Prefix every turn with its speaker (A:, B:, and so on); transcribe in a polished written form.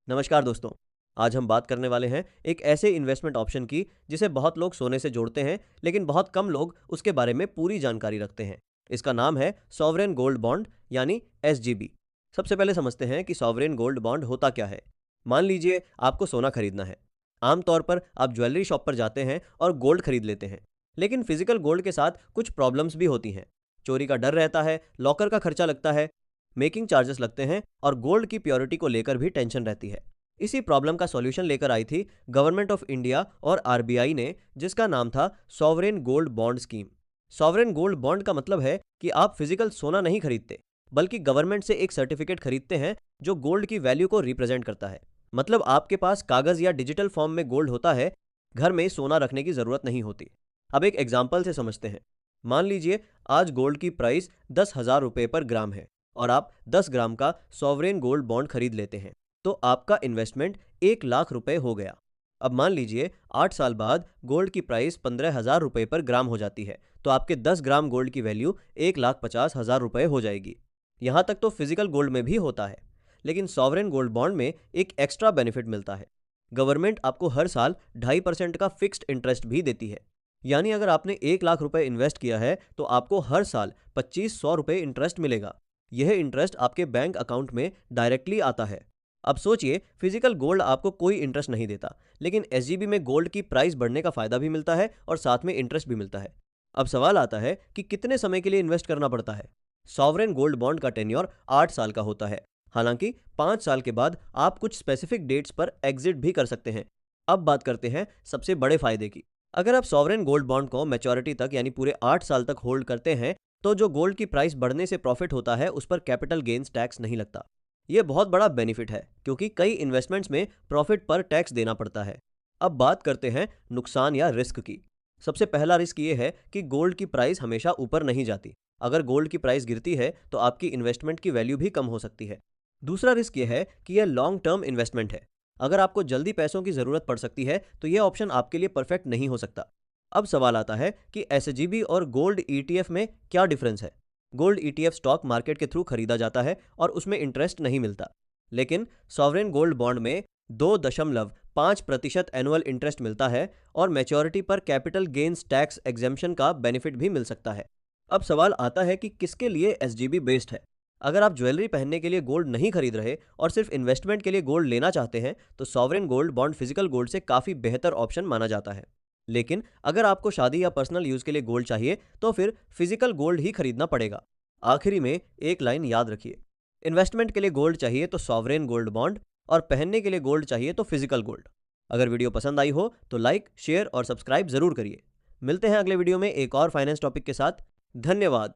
A: नमस्कार दोस्तों। आज हम बात करने वाले हैं एक ऐसे इन्वेस्टमेंट ऑप्शन की जिसे बहुत लोग सोने से जोड़ते हैं, लेकिन बहुत कम लोग उसके बारे में पूरी जानकारी रखते हैं। इसका नाम है सॉवरेन गोल्ड बॉन्ड यानी एसजीबी। सबसे पहले समझते हैं कि सॉवरेन गोल्ड बॉन्ड होता क्या है। मान लीजिए आपको सोना खरीदना है। आमतौर पर आप ज्वेलरी शॉप पर जाते हैं और गोल्ड खरीद लेते हैं, लेकिन फिजिकल गोल्ड के साथ कुछ प्रॉब्लम्स भी होती हैं। चोरी का डर रहता है, लॉकर का खर्चा लगता है, मेकिंग चार्जेस लगते हैं और गोल्ड की प्योरिटी को लेकर भी टेंशन रहती है। इसी प्रॉब्लम का सॉल्यूशन लेकर आई थी गवर्नमेंट ऑफ इंडिया और आरबीआई ने, जिसका नाम था sovereign gold bond scheme. Sovereign gold bond का मतलब है कि आप फिजिकल सोना नहीं खरीदते, बल्कि गवर्नमेंट से एक सर्टिफिकेट खरीदते हैं जो गोल्ड की वैल्यू को रिप्रेजेंट करता है। मतलब आपके पास कागज या डिजिटल फॉर्म में गोल्ड होता है, घर में सोना रखने की जरूरत नहीं होती। अब एक एग्जाम्पल से समझते हैं। मान लीजिए आज गोल्ड की प्राइस 10,000 रुपये पर ग्राम है और आप 10 ग्राम का सॉवरेन गोल्ड बॉन्ड खरीद लेते हैं, तो आपका इन्वेस्टमेंट 1 लाख रुपए हो गया। अब मान लीजिए 8 साल बाद गोल्ड की प्राइस 15,000 रुपये पर ग्राम हो जाती है, तो आपके 10 ग्राम गोल्ड की वैल्यू 1,50,000 रुपये हो जाएगी। यहाँ तक तो फिजिकल गोल्ड में भी होता है, लेकिन सॉवरेन गोल्ड बॉन्ड में एक एक्स्ट्रा बेनिफिट मिलता है। गवर्नमेंट आपको हर साल 2.5% का फिक्स्ड इंटरेस्ट भी देती है। यानी अगर आपने 1 लाख रुपए इन्वेस्ट किया है तो आपको हर साल 2500 रुपये इंटरेस्ट मिलेगा। यह इंटरेस्ट आपके बैंक अकाउंट में डायरेक्टली आता है। अब सोचिए, फिजिकल गोल्ड आपको कोई इंटरेस्ट नहीं देता, लेकिन एसजीबी में गोल्ड की प्राइस बढ़ने का फायदा भी मिलता है और साथ में इंटरेस्ट भी मिलता है। अब सवाल आता है कि कितने समय के लिए इन्वेस्ट करना पड़ता है। सॉवरेन गोल्ड बॉन्ड का टेन्योर 8 साल का होता है। हालांकि 5 साल के बाद आप कुछ स्पेसिफिक डेट्स पर एग्जिट भी कर सकते हैं। अब बात करते हैं सबसे बड़े फायदे की। अगर आप सॉवरेन गोल्ड बॉन्ड को मैच्योरिटी तक यानी पूरे 8 साल तक होल्ड करते हैं, तो जो गोल्ड की प्राइस बढ़ने से प्रॉफिट होता है उस पर कैपिटल गेन्स टैक्स नहीं लगता। यह बहुत बड़ा बेनिफिट है, क्योंकि कई इन्वेस्टमेंट्स में प्रॉफिट पर टैक्स देना पड़ता है। अब बात करते हैं नुकसान या रिस्क की। सबसे पहला रिस्क ये है कि गोल्ड की प्राइस हमेशा ऊपर नहीं जाती। अगर गोल्ड की प्राइस गिरती है तो आपकी इन्वेस्टमेंट की वैल्यू भी कम हो सकती है। दूसरा रिस्क यह है कि यह लॉन्ग टर्म इन्वेस्टमेंट है। अगर आपको जल्दी पैसों की ज़रूरत पड़ सकती है तो यह ऑप्शन आपके लिए परफेक्ट नहीं हो सकता। अब सवाल आता है कि एसजीबी और गोल्ड ईटीएफ में क्या डिफरेंस है। गोल्ड ईटीएफ स्टॉक मार्केट के थ्रू खरीदा जाता है और उसमें इंटरेस्ट नहीं मिलता, लेकिन सॉवरेन गोल्ड बॉन्ड में 2.5% एनुअल इंटरेस्ट मिलता है और मैच्योरिटी पर कैपिटल गेन्स टैक्स एग्जेम्पशन का बेनिफिट भी मिल सकता है। अब सवाल आता है कि किसके लिए एसजीबी बेस्ड है। अगर आप ज्वेलरी पहनने के लिए गोल्ड नहीं खरीद रहे और सिर्फ इन्वेस्टमेंट के लिए गोल्ड लेना चाहते हैं, तो sovereign gold bond physical gold से काफ़ी बेहतर ऑप्शन माना जाता है। लेकिन अगर आपको शादी या पर्सनल यूज़ के लिए गोल्ड चाहिए तो फिर फिजिकल गोल्ड ही खरीदना पड़ेगा। आखिरी में एक लाइन याद रखिए, इन्वेस्टमेंट के लिए गोल्ड चाहिए तो सॉवरेन गोल्ड बॉन्ड, और पहनने के लिए गोल्ड चाहिए तो फिजिकल गोल्ड। अगर वीडियो पसंद आई हो तो लाइक, शेयर और सब्सक्राइब ज़रूर करिए। मिलते हैं अगले वीडियो में एक और फाइनेंस टॉपिक के साथ। धन्यवाद।